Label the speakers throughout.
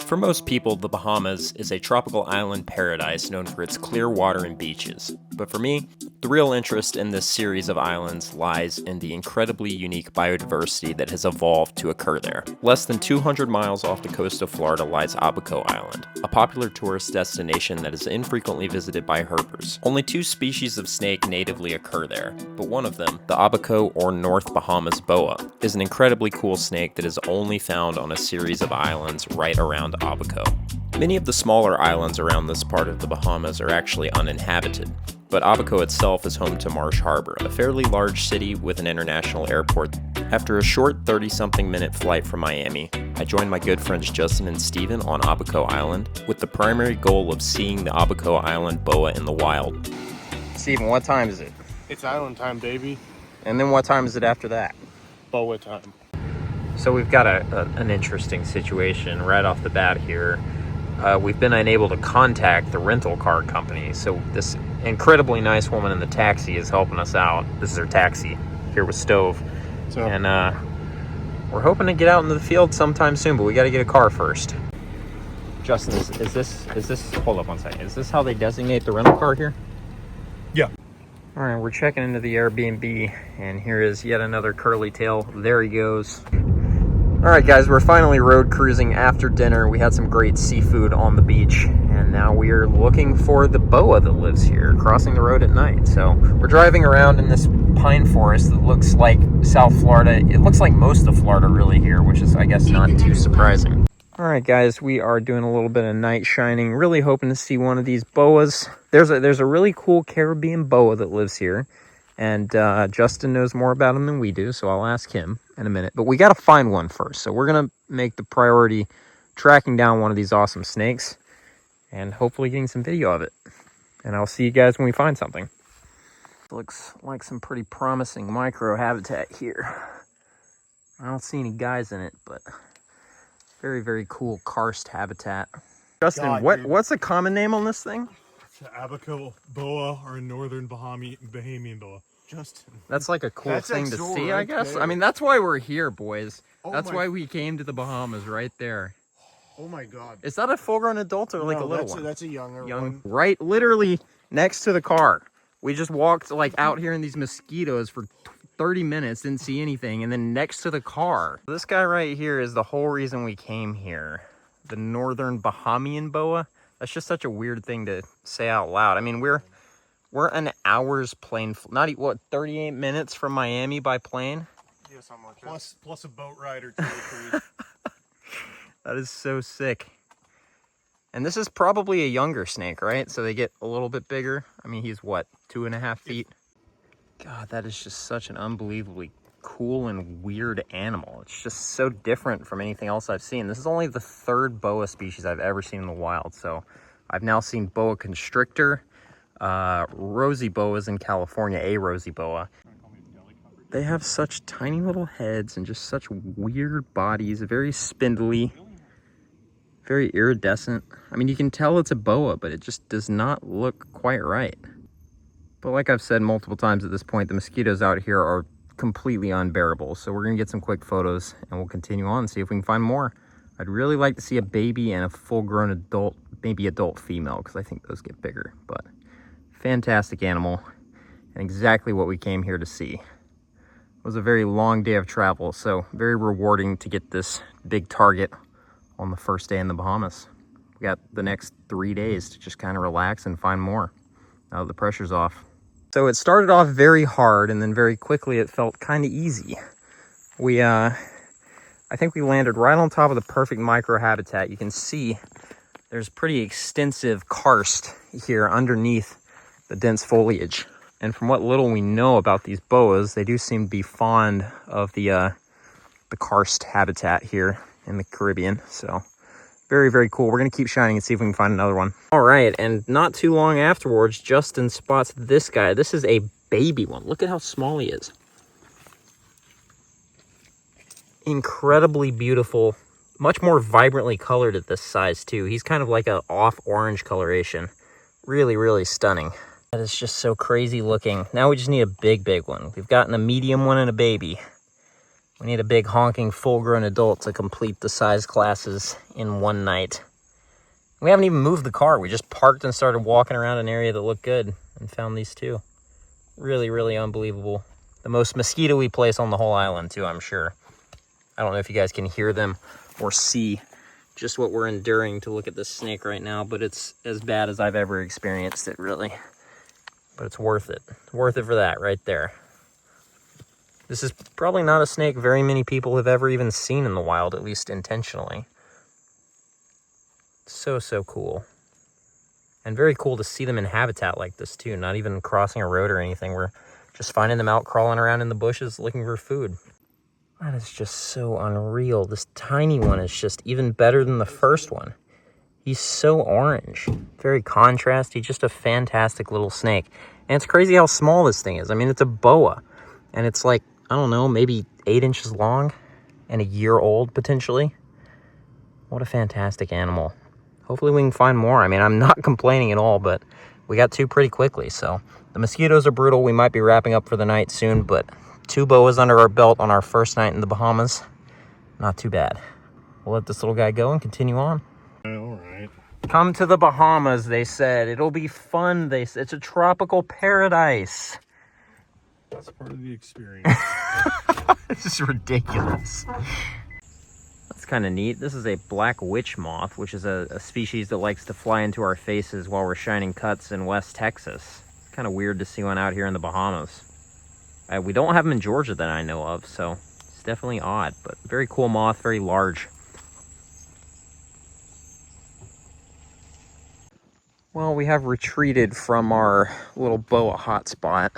Speaker 1: For most people, the Bahamas is a tropical island paradise known for its clear water and beaches. But for me, the real interest in this series of islands lies in the incredibly unique biodiversity that has evolved to occur there. Less than 200 miles off the coast of Florida lies Abaco Island, a popular tourist destination that is infrequently visited by herpers. Only 2 species of snake natively occur there, but one of them, the Abaco or North Bahamas boa, is an incredibly cool snake that is only found on a series of islands right around Abaco. Many of the smaller islands around this part of the Bahamas are actually uninhabited, but Abaco itself is home to Marsh Harbor, a fairly large city with an international airport. After a short 30-something minute flight from Miami, I joined my good friends Justin and Steven on Abaco Island with the primary goal of seeing the Abaco Island boa in the wild. Steven, what time is it?
Speaker 2: It's island time, baby.
Speaker 1: And then what time is it after that?
Speaker 2: Boa time.
Speaker 1: So we've got an interesting situation right off the bat here. We've been unable to contact the rental car company, so this incredibly nice woman in the taxi is helping us out. This is her taxi here with Stove. And we're hoping to get out into the field sometime soon, but we got to get a car first. Justin, is this, hold up one second, is this how they designate the rental car here?
Speaker 2: Yeah.
Speaker 1: All right, we're checking into the Airbnb, and here is yet another curly tail. There he goes. All right, guys, we're finally road cruising after dinner. We had some great seafood on the beach, and now we are looking for the boa that lives here, crossing the road at night. So we're driving around in this pine forest that looks like South Florida. It looks like most of Florida really here, which is, I guess, not too surprising. All right, guys, we are doing a little bit of night shining, really hoping to see one of these boas. There's a really cool Caribbean boa that lives here, and Justin knows more about him than we do, so I'll ask him in a minute. But we got to find one first, so we're going to make the priority tracking down one of these awesome snakes and hopefully getting some video of it. And I'll see you guys when we find something. Looks like some pretty promising micro habitat here. I don't see any guys in it, but very, very cool karst habitat. Justin, what's the common name on this thing?
Speaker 2: It's an Abaco boa or a northern Bahamian boa. Justin.
Speaker 1: That's like a cool thing to see, I guess. I mean, that's why we're here, boys. That's why we came to the Bahamas right there.
Speaker 2: Oh my God.
Speaker 1: Is that a full-grown adult or like a little one?
Speaker 2: That's a younger one.
Speaker 1: Right, literally next to the car. We just walked like out here in these mosquitoes for 30 minutes, didn't see anything, and then next to the car. This guy right here is the whole reason we came here. The northern Bahamian boa. That's just such a weird thing to say out loud. I mean, we're an hour's plane, not what, 38 minutes from Miami by plane?
Speaker 2: Yeah, something like that. Plus a boat ride or 2 or 3.
Speaker 1: That is so sick. And this is probably a younger snake, right? So they get a little bit bigger. I mean, he's what, 2.5 feet? God, that is just such an unbelievably cool and weird animal. It's just so different from anything else I've seen. This is only the 3rd boa species I've ever seen in the wild. So I've now seen boa constrictor, rosy boas in California, a rosy boa. They have such tiny little heads and just such weird bodies, very spindly, very iridescent. I mean, you can tell it's a boa, but it just does not look quite right. But like I've said multiple times at this point, the mosquitoes out here are completely unbearable. So we're gonna get some quick photos and we'll continue on and see if we can find more. I'd really like to see a baby and a full-grown adult, maybe adult female, because I think those get bigger. But fantastic animal and exactly what we came here to see. It was a very long day of travel, so very rewarding to get this big target on the first day in the Bahamas. We got the next 3 days to just kind of relax and find more now that the pressure's off. So it started off very hard, and then very quickly it felt kind of easy. I think we landed right on top of the perfect micro habitat. You can see there's pretty extensive karst here underneath the dense foliage. And from what little we know about these boas, they do seem to be fond of the karst habitat here in the Caribbean. So very, very cool. We're going to keep shining and see if we can find another one. All right, and not too long afterwards, Justin spots this guy. This is a baby one. Look at how small he is. Incredibly beautiful, much more vibrantly colored at this size too. He's kind of like an off orange coloration. Really, really stunning. That is just so crazy looking. Now we just need a big one. We've gotten a medium one and a baby. We need a big honking full-grown adult to complete the size classes in one night. We haven't even moved the car. We just parked and started walking around an area that looked good and found these two. Really, really unbelievable. The most mosquito-y place on the whole island, too, I'm sure. I don't know if you guys can hear them or see just what we're enduring to look at this snake right now, but it's as bad as I've ever experienced it, really. But it's worth it. Worth it for that right there. This is probably not a snake very many people have ever even seen in the wild, at least intentionally. So, so cool. And very cool to see them in habitat like this too, not even crossing a road or anything. We're just finding them out crawling around in the bushes looking for food. That is just so unreal. This tiny one is just even better than the first one. He's so orange, very contrasty, just a fantastic little snake. And it's crazy how small this thing is. I mean, it's a boa, and it's like, I don't know, maybe 8 inches long and a year old potentially. What a fantastic animal. Hopefully we can find more. I mean, I'm not complaining at all, but we got two pretty quickly. So the mosquitoes are brutal. We might be wrapping up for the night soon, but 2 boas under our belt on our first night in the Bahamas. Not too bad. We'll let this little guy go and continue on.
Speaker 2: All right.
Speaker 1: Come to the Bahamas, they said. It'll be fun. It's a tropical paradise.
Speaker 2: That's part of the experience.
Speaker 1: This is ridiculous. That's kind of neat. This is a black witch moth, which is a species that likes to fly into our faces while we're shining cuts in West Texas. It's kind of weird to see one out here in the Bahamas. We don't have them in Georgia that I know of, so it's definitely odd, but very cool moth, very large. Well, we have retreated from our little boa hotspot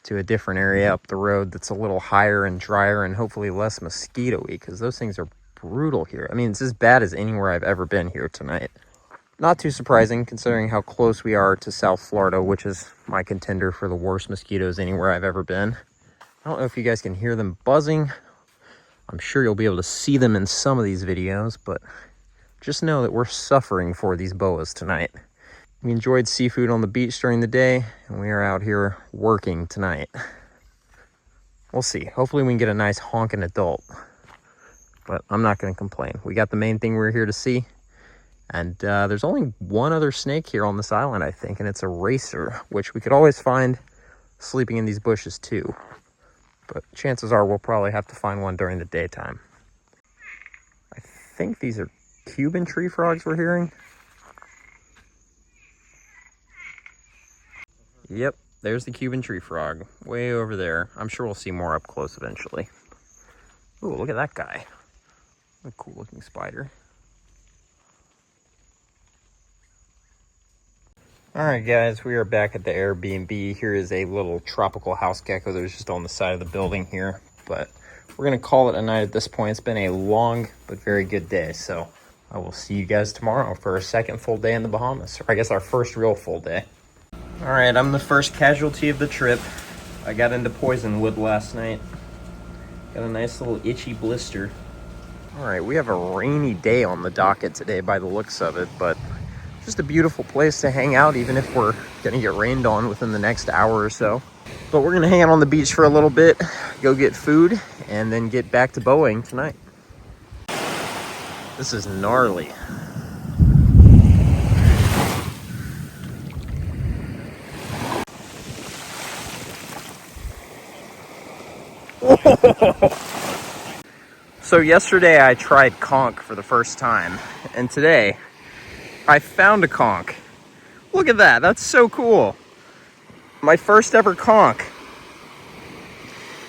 Speaker 1: to a different area up the road that's a little higher and drier and hopefully less mosquito-y, because those things are brutal here. I mean, it's as bad as anywhere I've ever been here tonight. Not too surprising considering how close we are to South Florida, which is my contender for the worst mosquitoes anywhere I've ever been. I don't know if you guys can hear them buzzing. I'm sure you'll be able to see them in some of these videos, but just know that we're suffering for these boas tonight. We enjoyed seafood on the beach during the day, and we are out here working tonight. We'll see. Hopefully we can get a nice honking adult, but I'm not going to complain. We got the main thing we're here to see, and there's only one other snake here on this island, I think, and it's a racer, which we could always find sleeping in these bushes too. But chances are we'll probably have to find one during the daytime. I think these are Cuban tree frogs we're hearing. Yep, there's the Cuban tree frog, way over there. I'm sure we'll see more up close eventually. Ooh, look at that guy. What a cool looking spider. Alright guys, we are back at the Airbnb. Here is a little tropical house gecko that was just on the side of the building here. But we're going to call it a night at this point. It's been a long but very good day. So I will see you guys tomorrow for our second full day in the Bahamas. Or I guess our first real full day. Alright, I'm the first casualty of the trip. I got into poison wood last night. Got a nice little itchy blister. Alright, we have a rainy day on the docket today by the looks of it, but just a beautiful place to hang out even if we're gonna get rained on within the next hour or so. But we're gonna hang out on the beach for a little bit, go get food, and then get back to Boeing tonight. This is gnarly. So yesterday I tried conch for the first time, and today I found a conch. Look at that, that's so cool. My first ever conch.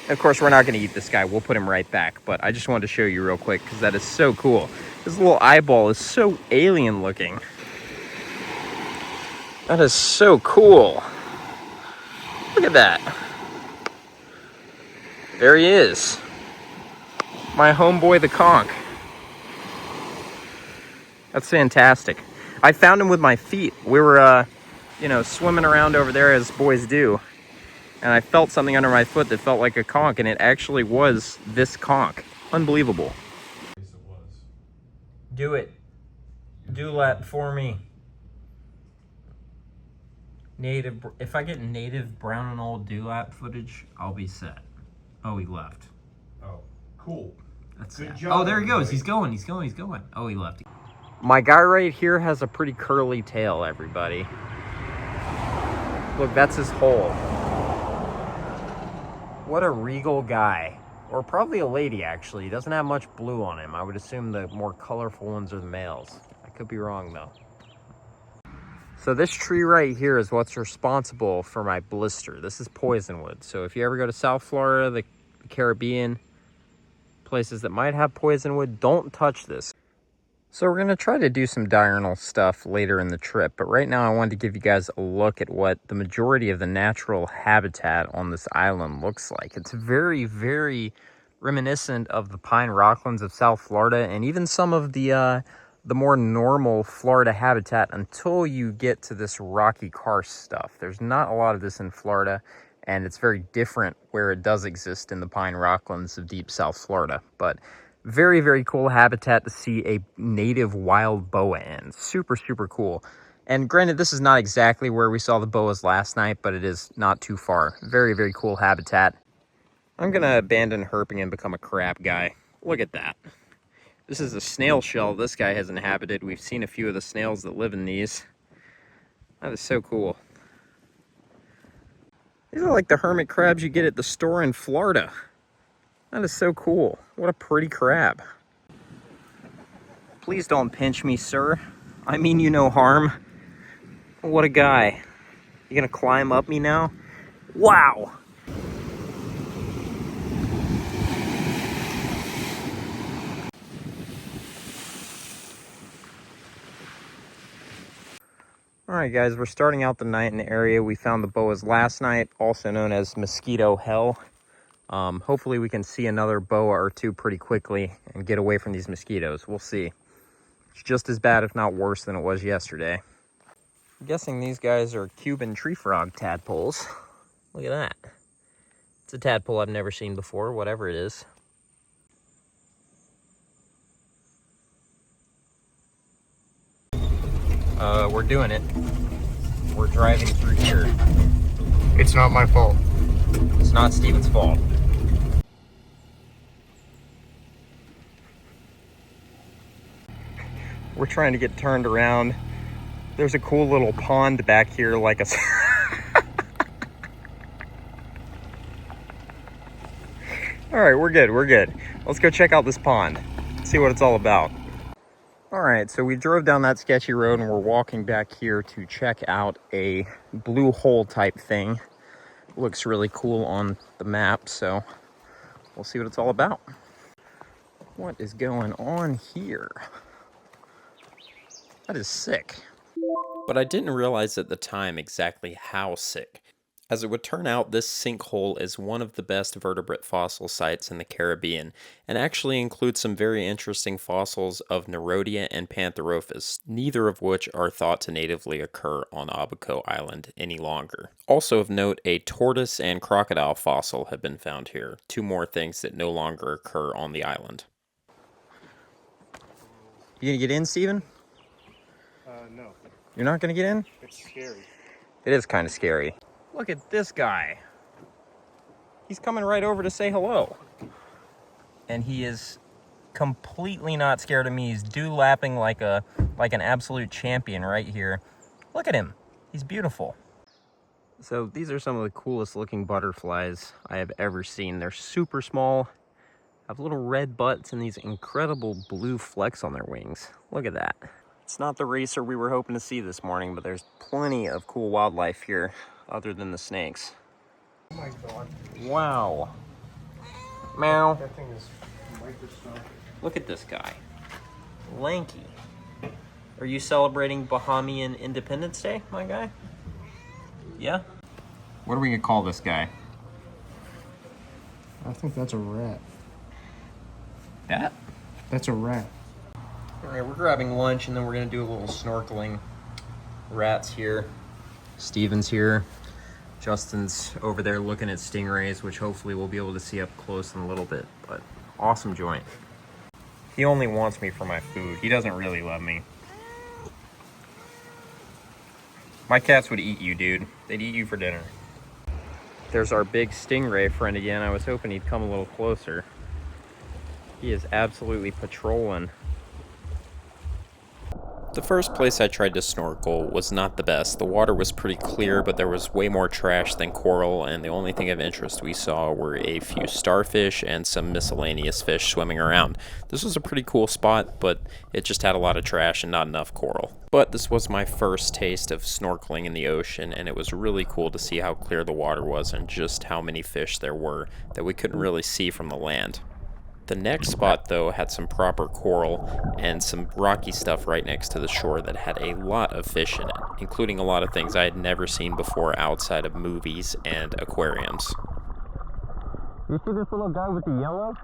Speaker 1: Of course, we're not gonna eat this guy, we'll put him right back, but I just wanted to show you real quick because that is so cool. His little eyeball is so alien looking. That is so cool. Look at that. There he is. My homeboy the conch. That's fantastic. I found him with my feet. We were, swimming around over there as boys do. And I felt something under my foot that felt like a conch, and it actually was this conch. Unbelievable. Do it. Do that for me. If I get native brown and old dewlap footage, I'll be set. Oh, he left.
Speaker 2: Oh. Cool.
Speaker 1: That's
Speaker 2: Good
Speaker 1: sad.
Speaker 2: job,
Speaker 1: Oh, there he goes.
Speaker 2: everybody.
Speaker 1: He's going. Oh, he left. My guy right here has a pretty curly tail, everybody. Look, that's his hole. What a regal guy. Or probably a lady, actually. He doesn't have much blue on him. I would assume the more colorful ones are the males. I could be wrong, though. So this tree right here is what's responsible for my blister. This is poisonwood. So if you ever go to South Florida, the Caribbean, places that might have poisonwood, don't touch this. So we're going to try to do some diurnal stuff later in the trip, but right now I wanted to give you guys a look at what the majority of the natural habitat on this island looks like. It's very, very reminiscent of the pine rocklands of South Florida and even some of the more normal Florida habitat until you get to this rocky karst stuff. There's not a lot of this in Florida, and it's very different where it does exist in the pine rocklands of deep South Florida, but very, very cool habitat to see a native wild boa in. Super, super cool. And granted, this is not exactly where we saw the boas last night, but it is not too far. Very, very cool habitat. I'm going to abandon herping and become a crab guy. Look at that. This is a snail shell this guy has inhabited. We've seen a few of the snails that live in these. That is so cool. These are like the hermit crabs you get at the store in Florida. That is so cool. What a pretty crab. Please don't pinch me, sir. I mean you no harm. What a guy. You gonna climb up me now? Wow! Alright guys, we're starting out the night in the area we found the boas last night, also known as mosquito hell. Hopefully we can see another boa or two pretty quickly and get away from these mosquitoes. We'll see. It's just as bad, if not worse, than it was yesterday. I'm guessing these guys are Cuban tree frog tadpoles. Look at that. It's a tadpole I've never seen before, whatever it is. We're doing it. We're driving through here.
Speaker 2: It's not my fault.
Speaker 1: It's not Steven's fault. We're trying to get turned around. There's a cool little pond back here, like a... All right, we're good. Let's go check out this pond, see what it's all about. All right, so we drove down that sketchy road and we're walking back here to check out a blue hole type thing. Looks really cool on the map, so we'll see what it's all about. What is going on here? That is sick. But I didn't realize at the time exactly how sick. As it would turn out, this sinkhole is one of the best vertebrate fossil sites in the Caribbean, and actually includes some very interesting fossils of Nerodia and Pantherophis, neither of which are thought to natively occur on Abaco Island any longer. Also of note, a tortoise and crocodile fossil have been found here, two more things that no longer occur on the island. You gonna get in, Steven?
Speaker 2: No.
Speaker 1: You're not gonna get in?
Speaker 2: It's scary.
Speaker 1: It is kind of scary. Look at this guy. He's coming right over to say hello. And he is completely not scared of me. He's dew-lapping like an absolute champion right here. Look at him. He's beautiful. So these are some of the coolest looking butterflies I have ever seen. They're super small, have little red butts and these incredible blue flecks on their wings. Look at that. It's not the racer we were hoping to see this morning, but there's plenty of cool wildlife here other than the snakes.
Speaker 2: Oh my god.
Speaker 1: Wow. Meow.
Speaker 2: That thing is microscopic.
Speaker 1: Look at this guy. Lanky. Are you celebrating Bahamian Independence Day, my guy? Yeah? What are we gonna call this guy?
Speaker 2: I think that's a rat.
Speaker 1: That?
Speaker 2: That's a rat.
Speaker 1: Alright, we're grabbing lunch and then we're gonna do a little snorkeling. Rat's here. Steven's here. Justin's over there looking at stingrays, which hopefully we'll be able to see up close in a little bit, but awesome joint. He only wants me for my food. He doesn't really love me. My cats would eat you, dude. They'd eat you for dinner. There's our big stingray friend again. I was hoping he'd come a little closer. He is absolutely patrolling.
Speaker 3: The first place I tried to snorkel was not the best. The water was pretty clear, but there was way more trash than coral, and the only thing of interest we saw were a few starfish and some miscellaneous fish swimming around. This was a pretty cool spot, but it just had a lot of trash and not enough coral. But this was my first taste of snorkeling in the ocean, and it was really cool to see how clear the water was and just how many fish there were that we couldn't really see from the land. The next spot, though, had some proper coral and some rocky stuff right next to the shore that had a lot of fish in it, including a lot of things I had never seen before outside of movies and aquariums.
Speaker 1: You see this little guy with the yellow?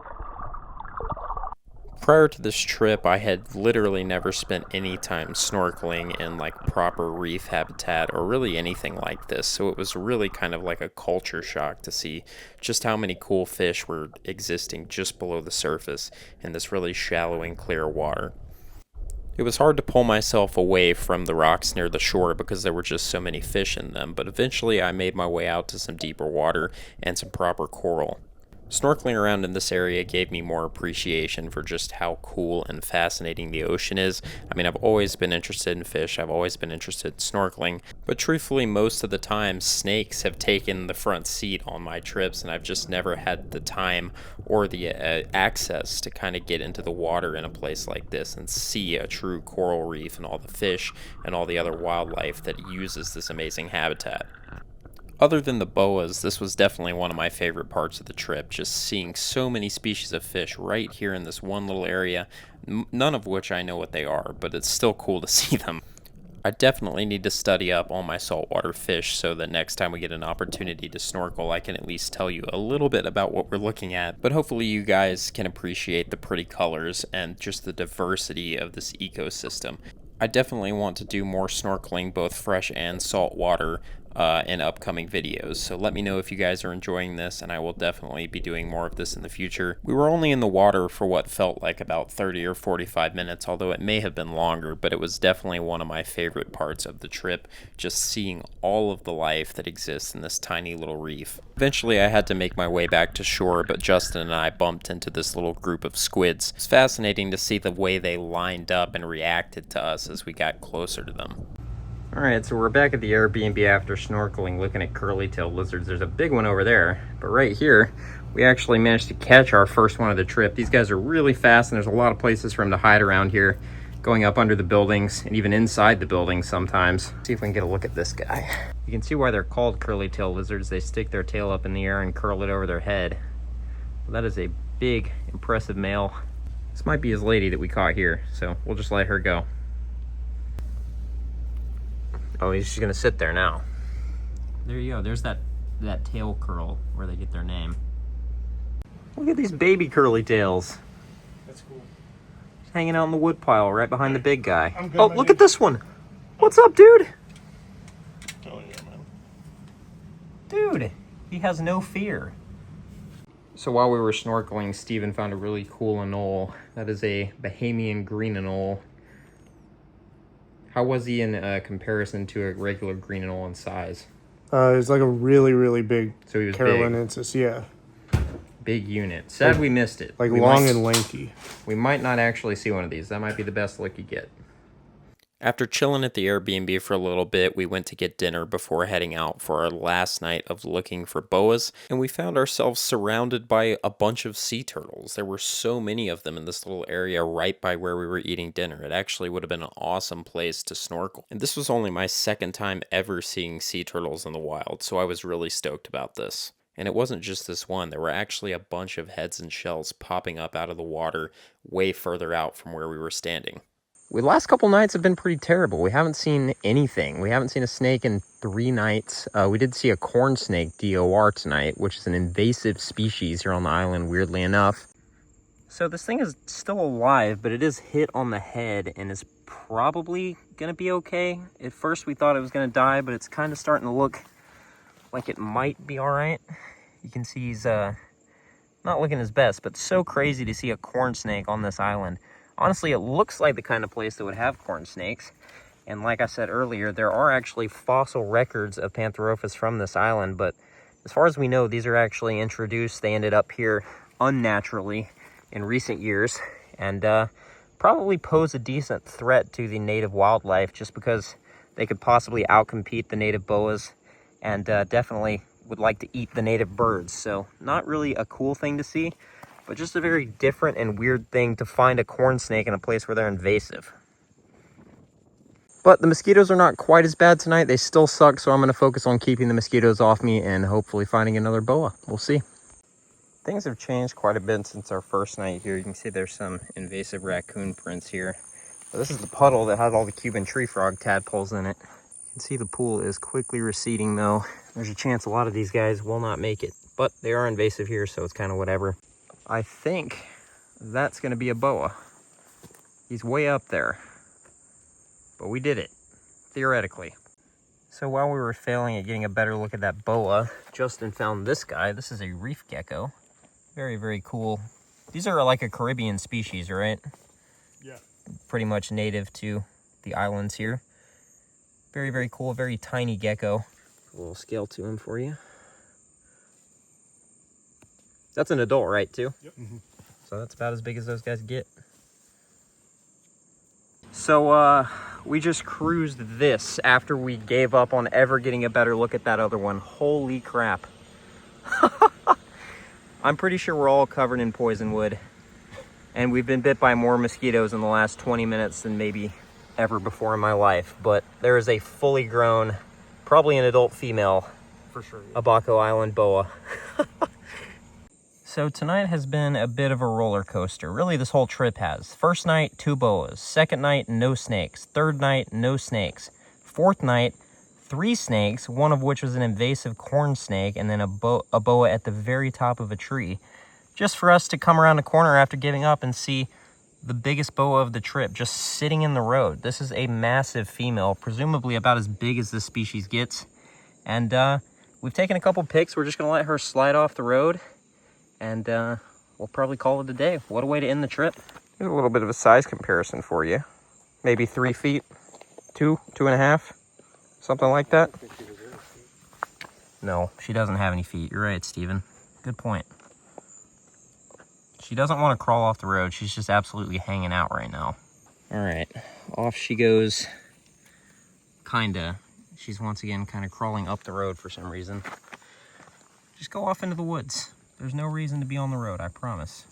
Speaker 3: Prior to this trip, I had literally never spent any time snorkeling in like proper reef habitat or really anything like this, so it was really kind of like a culture shock to see just how many cool fish were existing just below the surface in this really shallow and clear water. It was hard to pull myself away from the rocks near the shore because there were just so many fish in them, but eventually I made my way out to some deeper water and some proper coral. Snorkeling around in this area gave me more appreciation for just how cool and fascinating the ocean is. I mean, I've always been interested in fish, I've always been interested in snorkeling, but truthfully, most of the time, snakes have taken the front seat on my trips, and I've just never had the time or the access to kind of get into the water in a place like this and see a true coral reef and all the fish and all the other wildlife that uses this amazing habitat. Other than the boas, this was definitely one of my favorite parts of the trip, just seeing so many species of fish right here in this one little area, none of which I know what they are, but it's still cool to see them. I definitely need to study up on my saltwater fish so that next time we get an opportunity to snorkel, I can at least tell you a little bit about what we're looking at, but hopefully you guys can appreciate the pretty colors and just the diversity of this ecosystem. I definitely want to do more snorkeling, both fresh and saltwater, in upcoming videos, so let me know if you guys are enjoying this, and I will definitely be doing more of this in the future. We were only in the water for what felt like about 30 or 45 minutes, although it may have been longer, but it was definitely one of my favorite parts of the trip, just seeing all of the life that exists in this tiny little reef. Eventually I had to make my way back to shore, but Justin and I bumped into this little group of squids. It's fascinating to see the way they lined up and reacted to us as we got closer to them.
Speaker 1: Alright, so we're back at the Airbnb after snorkeling, looking at curly-tailed lizards. There's a big one over there, but right here, we actually managed to catch our first one of the trip. These guys are really fast, and there's a lot of places for them to hide around here, going up under the buildings, and even inside the buildings sometimes. Let's see if we can get a look at this guy. You can see why they're called curly-tailed lizards. They stick their tail up in the air and curl it over their head. Well, that is a big, impressive male. This might be his lady that we caught here, so we'll just let her go. Oh, he's just gonna sit there now. There you go. There's that tail curl where they get their name. Look at these baby curly tails.
Speaker 2: That's cool.
Speaker 1: Just hanging out in the wood pile right behind the big guy.
Speaker 2: I'm good,
Speaker 1: Oh,
Speaker 2: my
Speaker 1: look
Speaker 2: dude.
Speaker 1: at this one. What's up, dude?
Speaker 2: Oh yeah, man.
Speaker 1: Dude, he has no fear. So while we were snorkeling, Steven found a really cool anole. That is a Bahamian green anole. How was he in comparison to a regular green anole in size?
Speaker 4: It's like a really, really big
Speaker 1: So he was
Speaker 4: Carolinensis, yeah.
Speaker 1: big unit. Sad we missed it.
Speaker 4: Like
Speaker 1: We
Speaker 4: long
Speaker 1: might-
Speaker 4: and lanky.
Speaker 1: We might not actually see one of these. That might be the best look you get.
Speaker 3: After chilling at the Airbnb for a little bit, we went to get dinner before heading out for our last night of looking for boas, and we found ourselves surrounded by a bunch of sea turtles. There were so many of them in this little area right by where we were eating dinner. It actually would have been an awesome place to snorkel. And this was only my second time ever seeing sea turtles in the wild, so I was really stoked about this. And it wasn't just this one. There were actually a bunch of heads and shells popping up out of the water way further out from where we were standing.
Speaker 1: The last couple nights have been pretty terrible. We haven't seen anything. We haven't seen a snake in 3 nights. We did see a corn snake, DOR, tonight, which is an invasive species here on the island, weirdly enough. So this thing is still alive, but it is hit on the head and is probably going to be okay. At first we thought it was going to die, but it's kind of starting to look like it might be all right. You can see he's not looking his best, but so crazy to see a corn snake on this island. Honestly, it looks like the kind of place that would have corn snakes. And like I said earlier, there are actually fossil records of Pantherophis from this island, but as far as we know, these are actually introduced. They ended up here unnaturally in recent years, and probably pose a decent threat to the native wildlife just because they could possibly outcompete the native boas, and definitely would like to eat the native birds. So not really a cool thing to see, but just a very different and weird thing to find a corn snake in a place where they're invasive. But the mosquitoes are not quite as bad tonight. They still suck, so I'm going to focus on keeping the mosquitoes off me and hopefully finding another boa. We'll see. Things have changed quite a bit since our first night here. You can see there's some invasive raccoon prints here. But this is the puddle that has all the Cuban tree frog tadpoles in it. You can see the pool is quickly receding though. There's a chance a lot of these guys will not make it, but they are invasive here, so it's kind of whatever. I think that's going to be a boa. He's way up there. But we did it, theoretically. So while we were failing at getting a better look at that boa, Justin found this guy. This is a reef gecko. Very, very cool. These are like a Caribbean species, right?
Speaker 2: Yeah.
Speaker 1: Pretty much native to the islands here. Very, very cool, very tiny gecko. A little scale to him for you. That's an adult, right, too?
Speaker 2: Yep.
Speaker 1: So that's about as big as those guys get. So, we just cruised this after we gave up on ever getting a better look at that other one. Holy crap. I'm pretty sure we're all covered in poison wood. And we've been bit by more mosquitoes in the last 20 minutes than maybe ever before in my life. But there is a fully grown, probably an adult female,
Speaker 2: For sure. Yeah.
Speaker 1: Abaco Island boa. So tonight has been a bit of a roller coaster. Really, this whole trip has. First night, 2 boas. Second night, no snakes. Third night, no snakes. Fourth night, 3 snakes, one of which was an invasive corn snake, and then a boa at the very top of a tree. Just for us to come around the corner after giving up and see the biggest boa of the trip just sitting in the road. This is a massive female, presumably about as big as this species gets. And we've taken a couple pics. We're just going to let her slide off the road. And we'll probably call it a day. What a way to end the trip. Here's a little bit of a size comparison for you. Maybe 3 feet, 2.5, something like that. No, she doesn't have any feet. You're right, Steven. Good point. She doesn't want to crawl off the road. She's just absolutely hanging out right now. All right, off she goes. Kinda. She's once again kind of crawling up the road for some reason. Just go off into the woods. There's no reason to be on the road, I promise.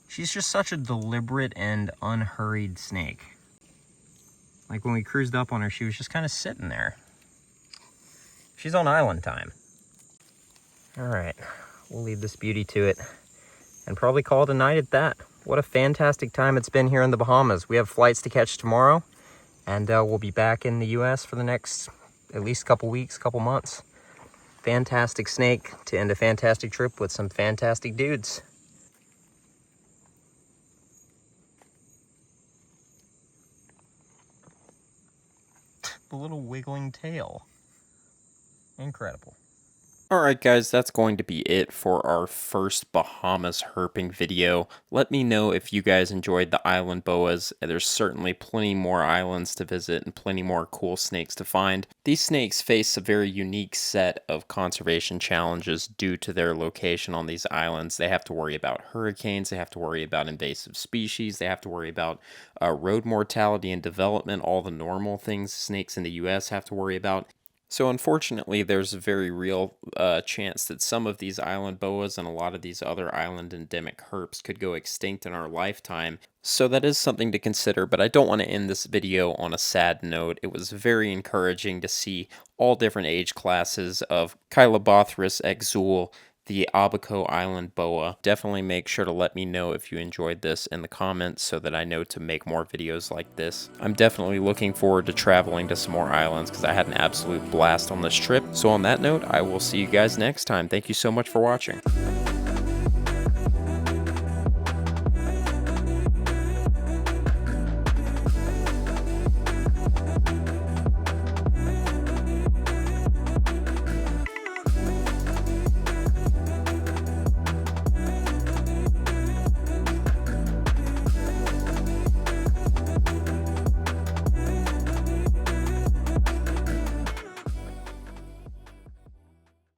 Speaker 1: She's just such a deliberate and unhurried snake. Like when we cruised up on her, she was just kind of sitting there. She's on island time. All right, we'll leave this beauty to it and probably call it a night at that. What a fantastic time it's been here in the Bahamas. We have flights to catch tomorrow, and we'll be back in the US for the next at least couple weeks, couple months. Fantastic snake to end a fantastic trip with some fantastic dudes. The little wiggling tail. Incredible.
Speaker 3: Alright guys, that's going to be it for our first Bahamas herping video. Let me know if you guys enjoyed the island boas. There's certainly plenty more islands to visit and plenty more cool snakes to find. These snakes face a very unique set of conservation challenges due to their location on these islands. They have to worry about hurricanes, they have to worry about invasive species, they have to worry about road mortality and development, all the normal things snakes in the US have to worry about. So unfortunately, there's a very real chance that some of these island boas and a lot of these other island endemic herps could go extinct in our lifetime. So that is something to consider, but I don't want to end this video on a sad note. It was very encouraging to see all different age classes of Cheilobothris exul, the Abaco Island boa. Definitely make sure to let me know if you enjoyed this in the comments so that I know to make more videos like this. I'm definitely looking forward to traveling to some more islands because I had an absolute blast on this trip. So on that note, I will see you guys next time. Thank you so much for watching.